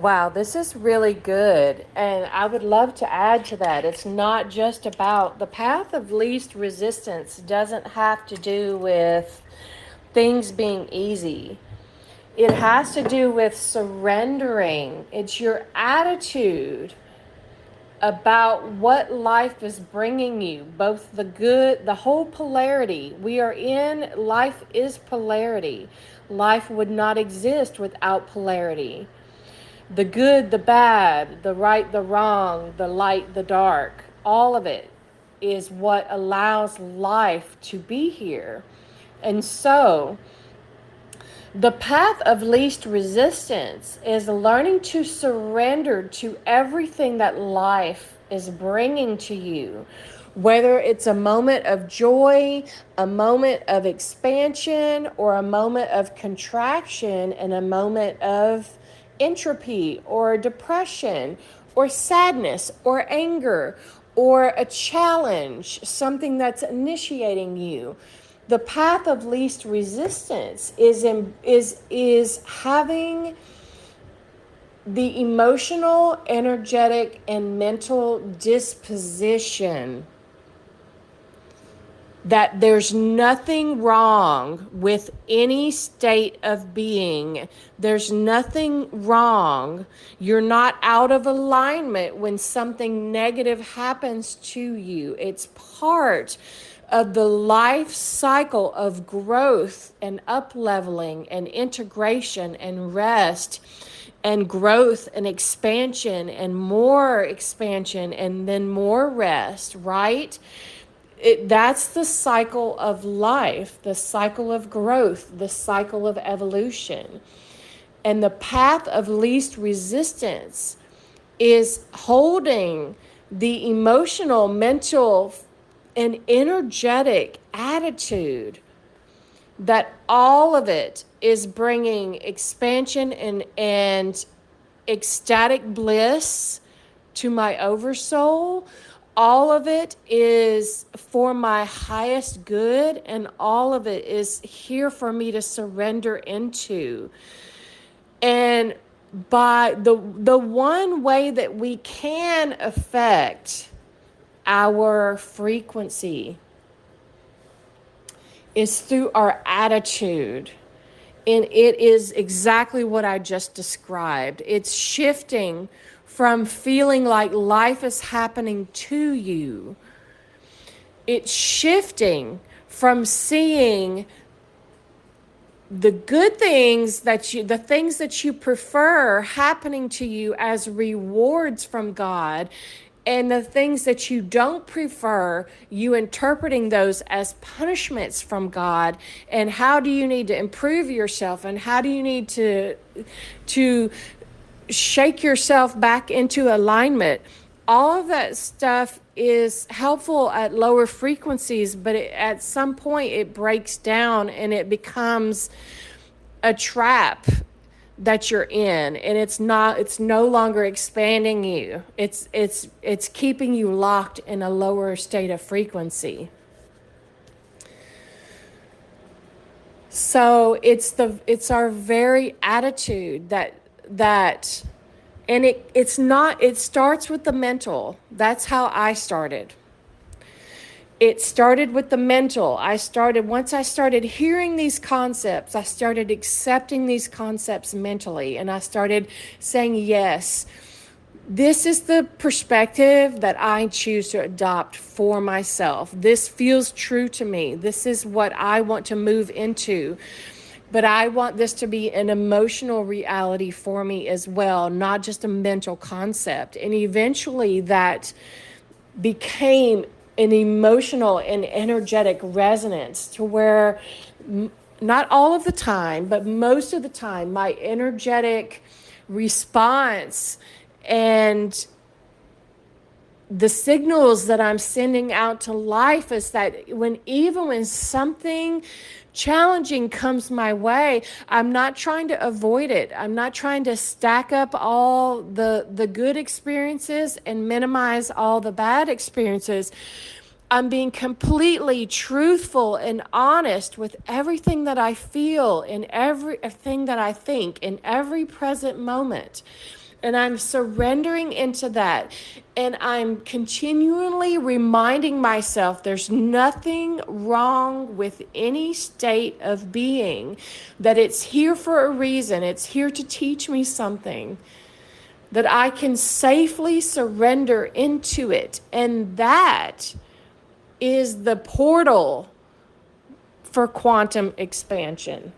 Wow, this is really good. And I would love to add to that. It's not just about the path of least resistance, doesn't have to do with things being easy. It has to do with surrendering. It's your attitude about what life is bringing you, both the good, the whole polarity. We are in, life is polarity. Life would not exist without polarity. The good, the bad, the right, the wrong, the light, the dark, all of it is what allows life to be here. And so, the path of least resistance is learning to surrender to everything that life is bringing to you. Whether it's a moment of joy, a moment of expansion, or a moment of contraction, and a moment of entropy or depression or sadness or anger or a challenge, something that's initiating you. The path of least resistance is having the emotional, energetic, and mental disposition that there's nothing wrong with any state of being. There's nothing wrong. You're not out of alignment when something negative happens to you. It's part of the life cycle of growth and up-leveling and integration and rest and growth and expansion and more expansion and then more rest, right? That's the cycle of life, the cycle of growth, the cycle of evolution. And the path of least resistance is holding the emotional, mental, and energetic attitude that all of it is bringing expansion and ecstatic bliss to my oversoul. All of it is for my highest good, and all of it is here for me to surrender into. And by the one way that we can affect our frequency is through our attitude. And it is exactly what I just described. It's shifting from feeling like life is happening to you. It's shifting from seeing the good things the things that you prefer happening to you as rewards from God, and the things that you don't prefer, you interpreting those as punishments from God. And how do you need to improve yourself, and how do you need to shake yourself back into alignment? All of that stuff is helpful at lower frequencies, but at some point it breaks down and it becomes a trap that you're in, and it's no longer expanding you. It's keeping you locked in a lower state of frequency. So it's our very attitude that and it starts with the mental. That's how I started. It started with the mental. Once I started hearing these concepts, I started accepting these concepts mentally, and I started saying, yes, this is the perspective that I choose to adopt for myself. This feels true to me. This is what I want to move into. But I want this to be an emotional reality for me as well, not just a mental concept. And eventually that became an emotional and energetic resonance to where not all of the time, but most of the time, my energetic response and the signals that I'm sending out to life is that even when something challenging comes my way, I'm not trying to avoid it. I'm not trying to stack up all the good experiences and minimize all the bad experiences. I'm being completely truthful and honest with everything that I feel and everything that I think in every present moment. And I'm surrendering into that. And I'm continually reminding myself there's nothing wrong with any state of being, that it's here for a reason. It's here to teach me something, that I can safely surrender into it. And that is the portal for quantum expansion.